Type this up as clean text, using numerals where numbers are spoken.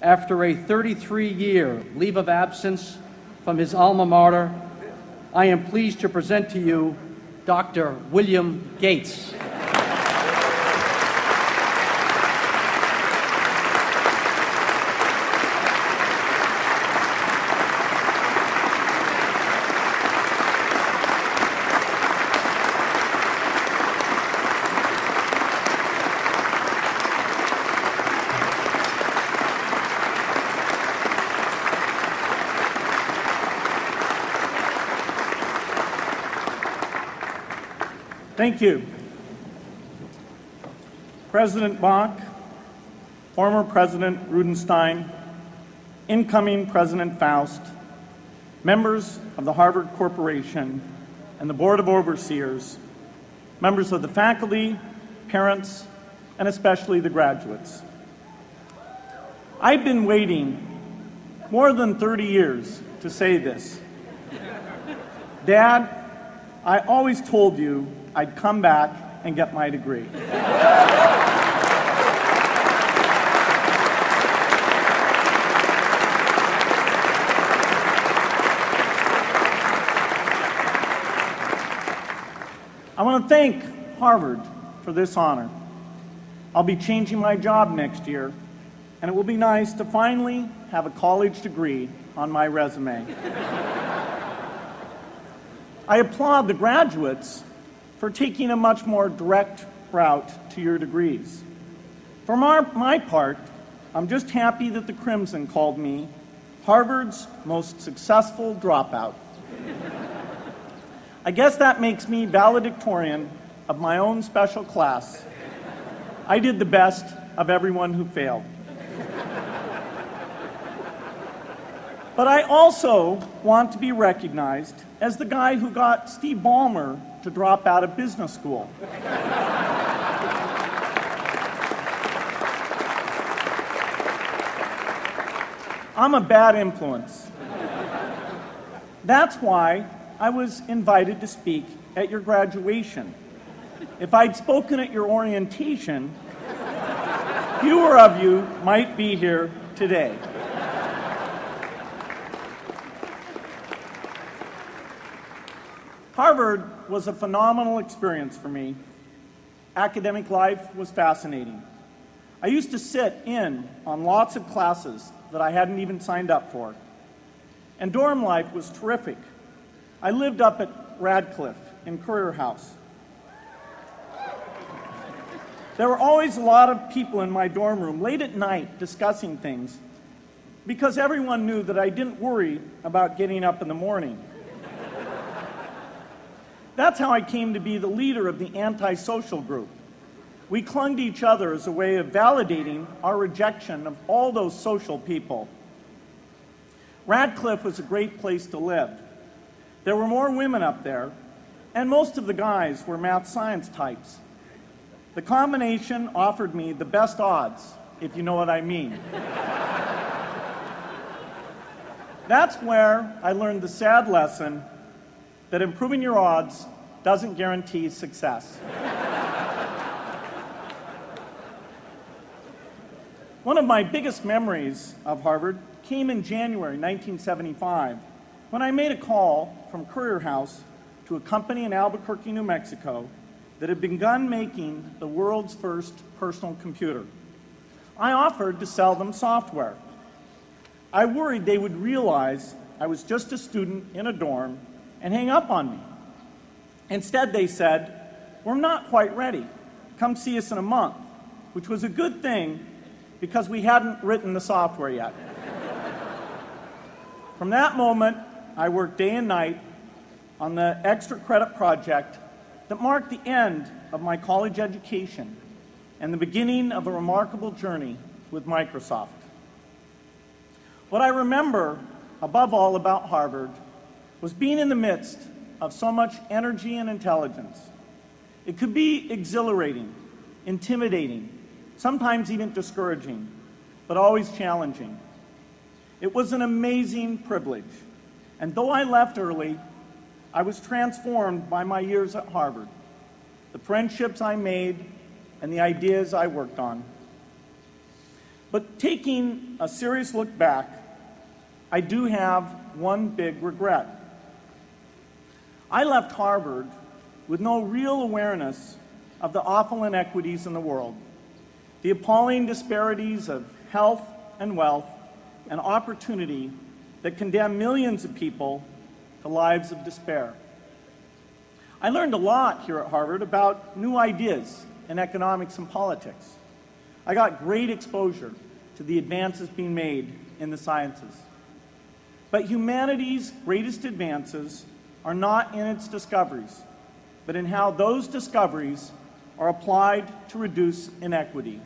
after a 33-year leave of absence from his alma mater, I am pleased to present to you Dr. William Gates. Thank you. President Bach, former President Rudenstein, incoming President Faust, members of the Harvard Corporation and the Board of Overseers, members of the faculty, parents, and especially the graduates. I've been waiting more than 30 years to say this. Dad, I always told you I'd come back and get my degree. I want to thank Harvard for this honor. I'll be changing my job next year, and it will be nice to finally have a college degree on my resume. I applaud the graduates for taking a much more direct route to your degrees. For my part, I'm just happy that the Crimson called me Harvard's most successful dropout. I guess that makes me valedictorian of my own special class. I did the best of everyone who failed. But I also want to be recognized as the guy who got Steve Ballmer to drop out of business school. I'm a bad influence. That's why I was invited to speak at your graduation. If I'd spoken at your orientation, fewer of you might be here today. Harvard was a phenomenal experience for me. Academic life was fascinating. I used to sit in on lots of classes that I hadn't even signed up for. And dorm life was terrific. I lived up at Radcliffe in Currier House. There were always a lot of people in my dorm room late at night discussing things because everyone knew that I didn't worry about getting up in the morning. That's how I came to be the leader of the antisocial group. We clung to each other as a way of validating our rejection of all those social people. Radcliffe was a great place to live. There were more women up there, and most of the guys were math science types. The combination offered me the best odds, if you know what I mean. That's where I learned the sad lesson that improving your odds doesn't guarantee success. One of my biggest memories of Harvard came in January 1975 when I made a call from Currier House to a company in Albuquerque, New Mexico that had begun making the world's first personal computer. I offered to sell them software. I worried they would realize I was just a student in a dorm and hang up on me. Instead, they said, "We're not quite ready. Come see us in a month," which was a good thing because we hadn't written the software yet. From that moment, I worked day and night on the extra credit project that marked the end of my college education and the beginning of a remarkable journey with Microsoft. What I remember above all about Harvard was being in the midst of so much energy and intelligence. It could be exhilarating, intimidating, sometimes even discouraging, but always challenging. It was an amazing privilege, and though I left early, I was transformed by my years at Harvard, the friendships I made, and the ideas I worked on. But taking a serious look back, I do have one big regret. I left Harvard with no real awareness of the awful inequities in the world, the appalling disparities of health and wealth and opportunity that condemn millions of people to lives of despair. I learned a lot here at Harvard about new ideas in economics and politics. I got great exposure to the advances being made in the sciences. But humanity's greatest advances are not in its discoveries, but in how those discoveries are applied to reduce inequity.